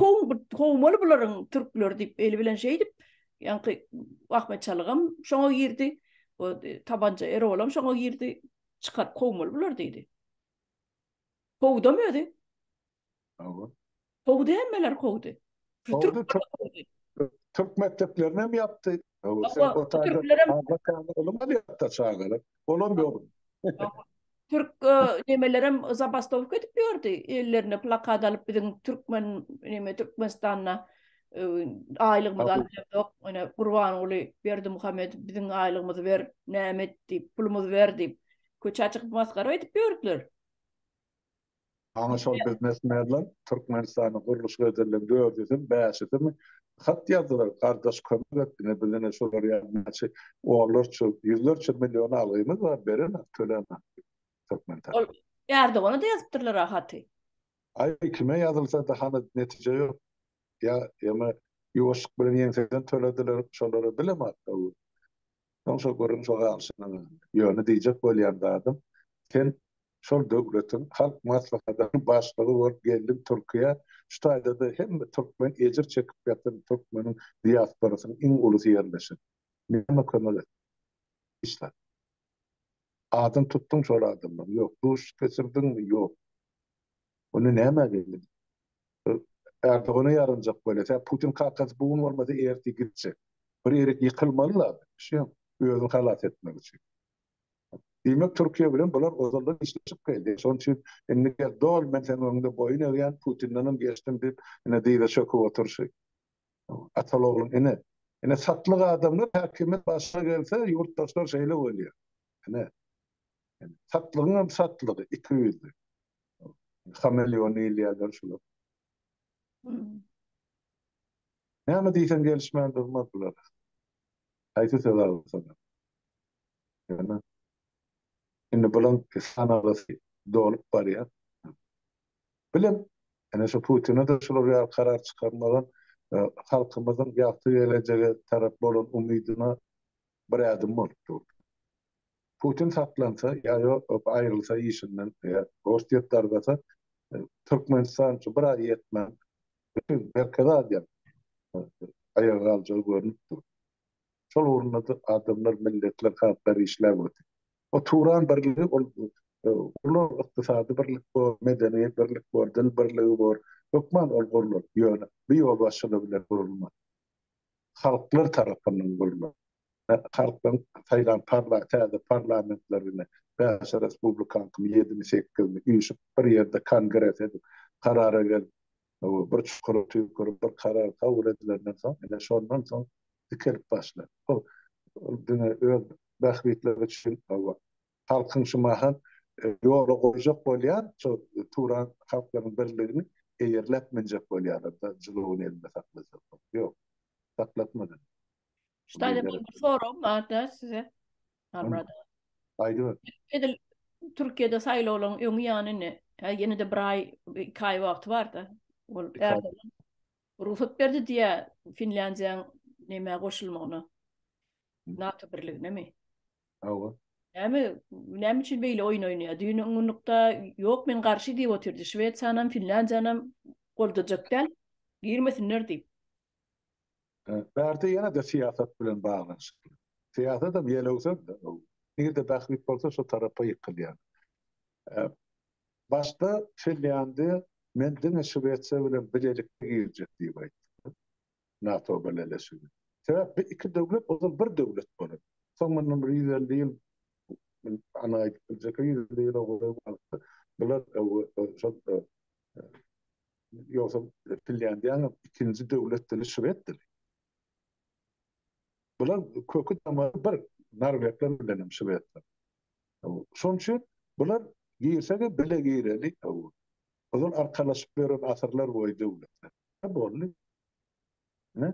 koňmaly bularyň türkler diýip eli bilen şey diýip ýa-ni Ahmet Çalygam şoňa girdi o Tabanca Erolam şoňa girdi çykaryp koňmaly bular diýdi. Kovdamady. Kovdy hemmeler kovdy. Türk mekteplerine mi yaptı? O Türklerim olmadı yaptı çağırıp. Olamıyor. Türk nemelerim zabastov ketip ýördi. Ellerine plakat alıp bizim Türkmen Türkmenistan'a aylygymyzy alyp, ene Kurwan uly Berdi Muhammed bizim aylygymyzy ber, nämet diýip, pulumuzy ber diýip köç açyk maskara edip ýördiler. Ana şol biznesmenler Türkmenistan'ın guruluş göderlerini gördüysem, bäşidimi hat ýazdylar, kardeş kömek etdine bilene şolar ýa-da oğullar yüzlerçe milyon alymyz var, berene tölemä. Türkmenistan. Erdogana da ýazypdyrlar haty. Ay kime ýazylsa da hany netije ýok. Ýa-da ýoşuk bilen ýeňseden tölediler, şolary bilemä. Şoňa görüň şoňa alşynyň ýöne diýjek bolýan adam. Sen şol döwletiň halk maslahatynyň başlygy bolup geldin Türkiýe. Şu taýda da hem Türkmen ejir çekip ýatan Türkmeniň diasporasynyň iň ulusy ýerleşir. Näme kömek et? İşler. Adam tuttum şol adamdan. Ýok, duş geçirdin mi? Ýok. Onu näme geldi? Erdoğan'a yarınacak böyle. Putin kalkaz buğun olmadı erdi gidecek. Bir yere yıkılmalılar. Şey, özünü halat etmek için. Demek Türkiye bilen bular ozaldan işleşip geldi. Son için ennike dol men senin önünde boyun eğen Putin'den geçtim deyip ne deyde şoku oturşu. Ataloğlu'nun ene satlık adamlar hakimet başına gelse yurttaşlar şeyle oluyor. Satlığın hem satlığı 200'lü. Kamelyonu ilyalar şunu. Näme diýsen gelişmän durmaz bular. Aýty sebäbi sana. Ýa-ni indi bulan sanarasy dolup barýar. Bilem, ene şu Putin'e de şol ýa karar çykarmadan halkymyzyň ýaty gelejege tarap bolan umydyna bir adım bolupdy. Putin saklansa ýa-da aýrylsa işinden ýa Ortiýet dargasa Türkmenistan şu bir ay ýetmän. Bütün merkeze adyan ayağa alacağı görünüpdür. Şol orunda da adamlar, milletler, halklar işler ötü. O Turan birliği, o iktisadi birlik var, medeniyet birlik var, dil birliği var. Hükman ol kurulur, yöne. Bir yol başına bile kurulmaz. Halklar tarafından kurulur. Halktan sayılan parlamentlerine, Beşer Respublikan 7-8 üyüşüp bir yerde kongres edip, karara gelip, bir çukuru tüykürü, bir karar kabul edilerinden sonra, şondan sonra dikelip başlar. O öz bähbitler için halkın şumahan yola goýjak bolýar, Turan halklaryň birligini eýerletmenjek bolýar da jylygyny elde saklasak. Ýok, saklatmadan. Ştaýda bir sorum var size. Almada. Aýdy. Edil Türkiýede saýlawlaryň öňü ýanyny, ýene de bir ay, 2 ay wagt bar da. Ol Erdogan ruhsat berdi diýe Finlandiýaň näme goşulmagyna. NATO birligine mi? Awa. Näme üçin beýle oýun oýnaýar? Düýnüňlükde ýok men garşy diýip oturdy. Şweýçanam, Finlandiýanam goldajak däl. Girmesinler deyip. Bärde ýene de siýasat bilen baglanşykly. Siýasat da ýelewsem de, nirde bährit bolsa şo tarapa ýykylýar. Başda Finlandiýa menden Şwediýa bilen bilelikli girjek diýip aýtdy. NATO beleleşigi. Sebäp iki döwlet o zaman bir döwlet bolar. Soňra bir ýyl ana aýtjak ýyl boldy. Bular ýoksa Finlandiýanyň ikinji döwlet dili Şwed dili. Bular kökü tamam bir Norwegler bilen Şwedler. Şoň üçin bular girsege bile gireli. Olar arkalaşyp beren asyrlar boýy döwletler. Boldy. Ne?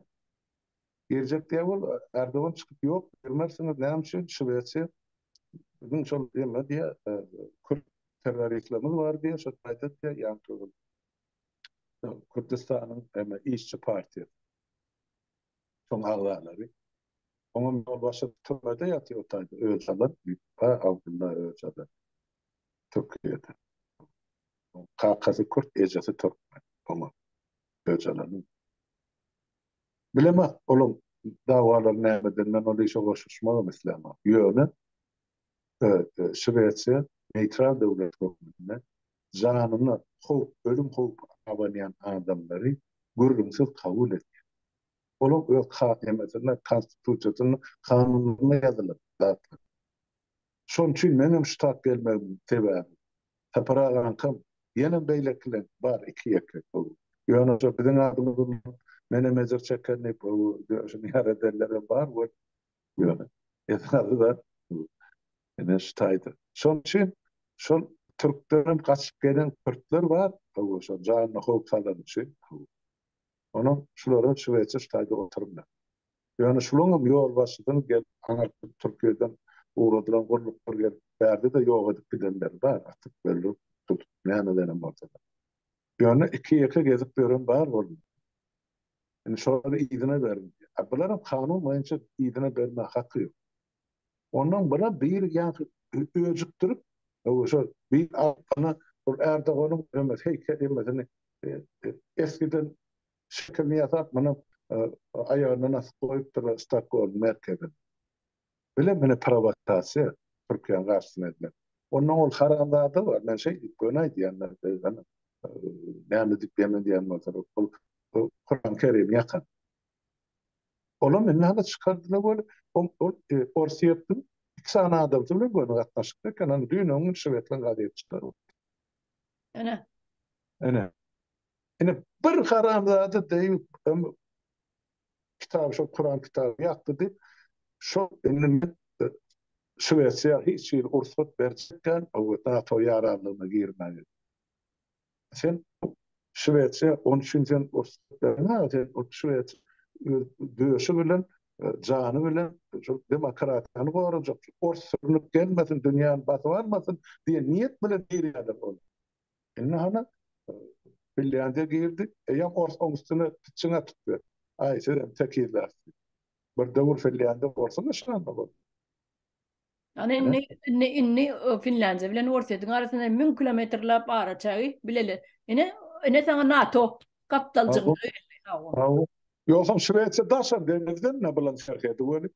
Gelecek diye bol Erdoğan çıkıp yok bilmersiniz ne yapmışsın Şüphesi bugün çok diyemedi diye Kürt teröristlerimiz var diye çok ayet diye yankı Kürdistan'ın İşçi Parti son ağlarları onun başı Türkiye'de yatıyor tabii Öcalan Abdullah Öcalan Türkiye'de Kafkasya Kürt ecesi Türkmen ama Öcalan'ın bileme oğlum davalar nämeden ol işe goşuşmagy meselem. Ýöne Şwediýa neutral döwlet bolmagyna janyny howp, ölüm howp awanyan adamlary gürrümsiz kabul etdi. Olar öz hakimiyetine, konstitusiýasyna, kanunyna ýazylyp zatlar. Şoň üçin menem şu tak gelmegim sebäbi. Taparagan ýene beýlekler bar iki ýekle. Ýöne biziň adymyz mene mezar çekeni bu ýaredenlere bar bu ýöne. Ýa-da da ene ştaýdy. Şoň üçin şol türklerin gaçyp gelen Kürtler bar, şo janyny howp salan üçin. Onu şulara Şwediýa ştaýdy oturmlar. Ýöne şularyň ýol başydan gel Türkiýeden uğradylan gorluklar gel berdi de ýok edip gidenler bar. Atyp belli tutup näme bolsa. Ýöne iki ýeke gezip beren bar boldy. Yani şoları idine verin. Bunların kanun boyunca idine verme hakkı yok. Ondan bana bir yani öcüktürüp bir ana Erdoğan'ın heykelini eskiden şeklini yatak bana ayağına nasıl koyup da Stockholm merkezine. Böyle bana provokasyon Türkiye'nin karşısına edilen. Ondan ol haramda var. Ben gönay diyenler ne anladık diyemen diyenler Kur'an-ı Kerim yakın. Olam ennada çıkardılar böyle orsi yaptım. İki tane adam bile böyle katlaşıkta kanan dünyanın Şwedlen gadiyet çıkardı. Ana. Ana. Ene bir haramzada deyip kitabı şu Kur'an kitabı yaktı deyip şu enne Şwedya hiç bir ursut verirken o NATO yararlığına girmedi. Sen Şwedya 13. ursutlarına o Şwedya döşü bilen canı bilen çok demokratiyany gorajak orsunup gelmesin dünýäň baty varmasın diye niyet bilen giriyorlar onu. Enne hana Finlandiýa girdi. Ýa orsuny piçiňe tutdy. Aýşe tekirler. Bir döwür Finlandiýa borsana şanda bol. Yani inni Finlandiýa bilen Orsiýatyň arasynda 1000 kilometrlap ara çagy bileli. Ene sana NATO kaptalçygy. Ýoksa Şwediýa daşan denizden ne bilen şerhedi böyle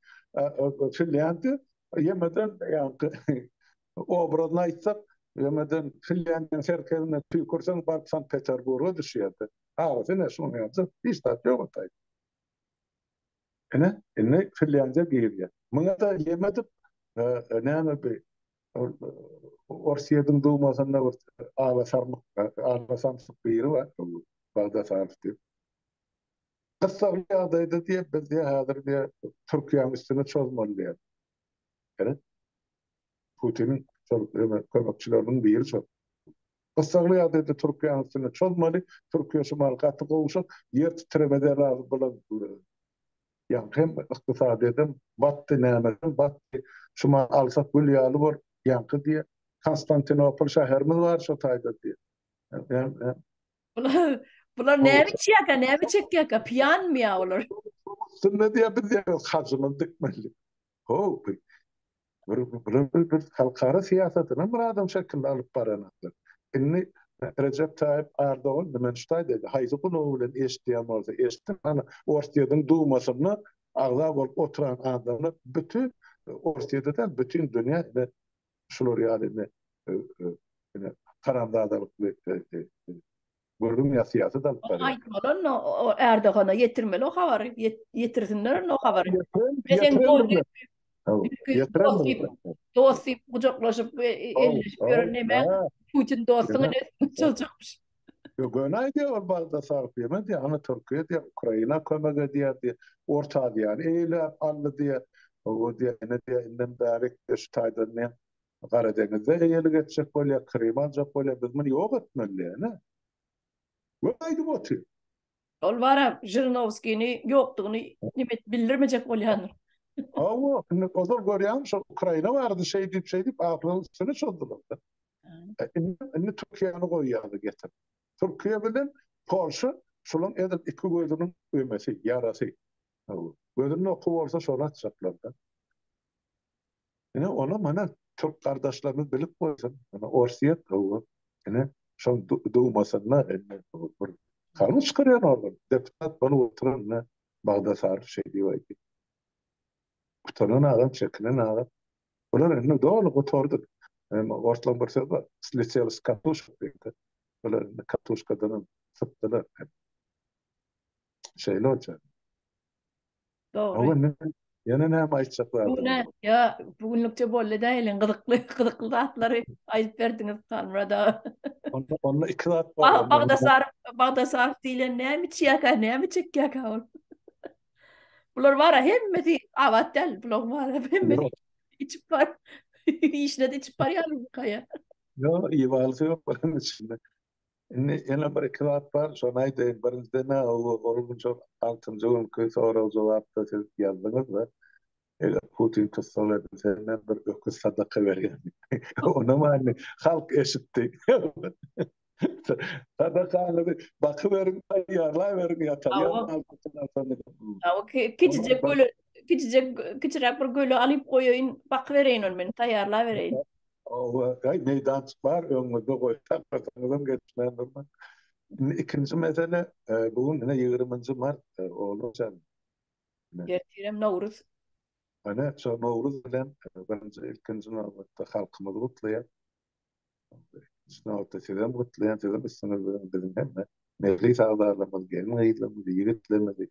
Finlandiýa ýemeden ýa-ni obrazna aýtsak ýemeden Finlandiýanyň şerhedine tüýkursaň bar Sankt Peterburga düşýärdi. Arasy ne şonu ýapsa hiç tat ýok atay. Ene Finlandiýa girýär. Muňa da ýemedip näme bir Orsiýadyň dowmasyna bir ala sarmyk biri var. Bagda sarfdy. Kıssagly ýagdaýda diýe biz diýe häzir diýe Türkiýanyň üstüne çözmeli diýer. Evet. Putin'in kömekçilerinin biri çok. Kıssagly ýagdaýda Türkiýanyň üstüne çözmeli, Türkiýe şumal gaty gowuşup ýer titremede razy bolan. Yani hem iktisadi edem batty näme batty şumal alsak gülýaly bor ýankı diýe Konstantinopol şäherimiz var şu taýda diýe. Bunlar näme çekýär? Piyan mı ya olar? Sünne diye biz hacımın dikmeli. Bir halkara siyasetine bir adam şekilde alıp baranatlar. Inni Recep Tayyip Erdoğan men şuday dedi. Hayzy bunu bilen eşdiýän bolsa, eşdim ana Orstiýadyň duwmasyny agza bolup oturan adamlar bütün Orstiýada bütün dünýä şular ýaly karamdaýlyk gördüm ýa-syýasat alyp barýar. Aýtmalan o Erdoğan'a yetirmeli o habary. Yetirsinler o habary. Sen Yetirelim gördün mi? Yetirelim mi? dostyp kucaklaşıp elleşip gören neme Putin dostyny ne çalacakmış. Göňe diýär bagda sarp ýemedi, ana Türkiýe diýär, Ukraina kömek edýär, orta diýär, eýle aldy diýär. O diýär, ne diýär, inden bärik şu taýdan Gara Deňizde eýle geçjek bolýar, Krym aljak bolýar, biz muny ýok etmeli, ne? Göňe boty. Ol bara Zhirinovskiyni yoktuğunu nimet bildirmeyecek bolýandyr. Awa, ozor görýän şu Ukraina bardy şey diýip aklyn üstüne çözdüler. Indi Türkiýany goýýardy getir. Türkiýe bilen Polşa şolaň edip iki gözüniň öýmesi, ýarasy. Gözüni okup bolsa şola atjaklar da. Ene ona mana Türk kardeşlerimiz bilip goýsun. Ana Orsiýet gowy. Ene şol duwmasyna bir kanun çykarýar orada. Deputat bunu oturan ne Bagdasar şey diýip. Oturan adam çekilen adam. Olar ene dolu oturdu. Ortalan bir şey var. Slitsel katuş diýdi. Olar katuşkadan sıptılar. Şeyle olacak. Doğru. Ama ne? Yana ne aýtjaklar? Bu ne? Ya bugünlükçe bolle däýlen gıdıklı atları aýyp berdiňiz Tanrıda. Onda iki zat var. Bagdasar diýlen näme çiýaka, näme çekýaka ol. Bular wara hemmeti awat del, bular wara hemmeti içip bar. İşine de içip bar ýaly kaya. Yo, iwalyzy ýok bunun içinde. Yana bir iki zat var. Şonu aýdaýyn. Birinjide ne olgunça 6-njy günkü soraw jogapda siz ýazdyňyz da. Putin tutsalar senden bir öküz sadaka vergen. Ona mani halk eşitti. Sadaka bakıverin, ayarlayıverin yatar. Küçücek bir gölü alıp koyayım, bak vereyim onu ben, tayarla vereyim. Meydan var, önümüzde koysak, kasanıdan geçmeyen durma. İkinci mesele, bugün 20. Mart olacak. Gerçekten Novruz. Ana şu Novruz bilen birinji ikinji nowbatda halkymyzy gutlaýar. Nowbatda sizem gutlaýan, sizem bizim hemme meclis agdarlarymyz gelin aýdylmy, ýigitlerimiz,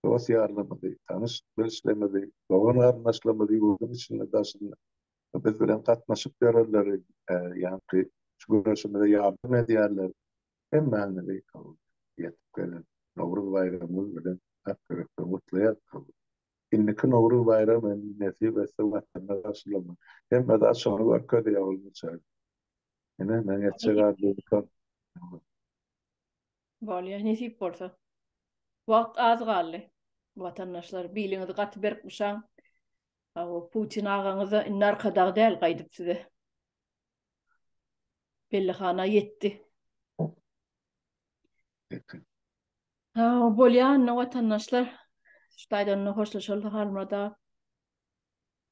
dost ýarlarymyz, tanış bilişlerimiz, gowan garnaşlarymyz ýurduň içinde daşyny biz bilen gatnaşyp bererler, ýa-ni şu görüşmede ýardym edýärler. Hemmäni ýetip gelen Nowruz bayramy bilen hakyrykda gutlaýar. İnniki Novruz bayramı nesip etse vatandaş aşılama. Hem de sonra vakit ya olmuşlar. Yine men geçerdim. Bolýa, nesip bolsa. Wagt az galy. Vatandaşlar biýliňizi gaty beripmişäň. Putin agaňyza inne arkada däl gaýdyp size. Bellihana yetdi. Bolýa, vatandaşlar Ştaýdan hoşlaşaldy halmada.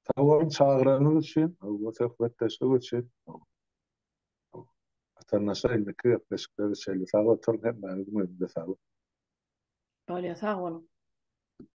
Tawam çağıranız için, bu sohbetleşmek için. Vatandaşlar indiki yaklaşıkları şeyle sağ olun. Hem ben de sağ olun. Bolýa, sag bolun.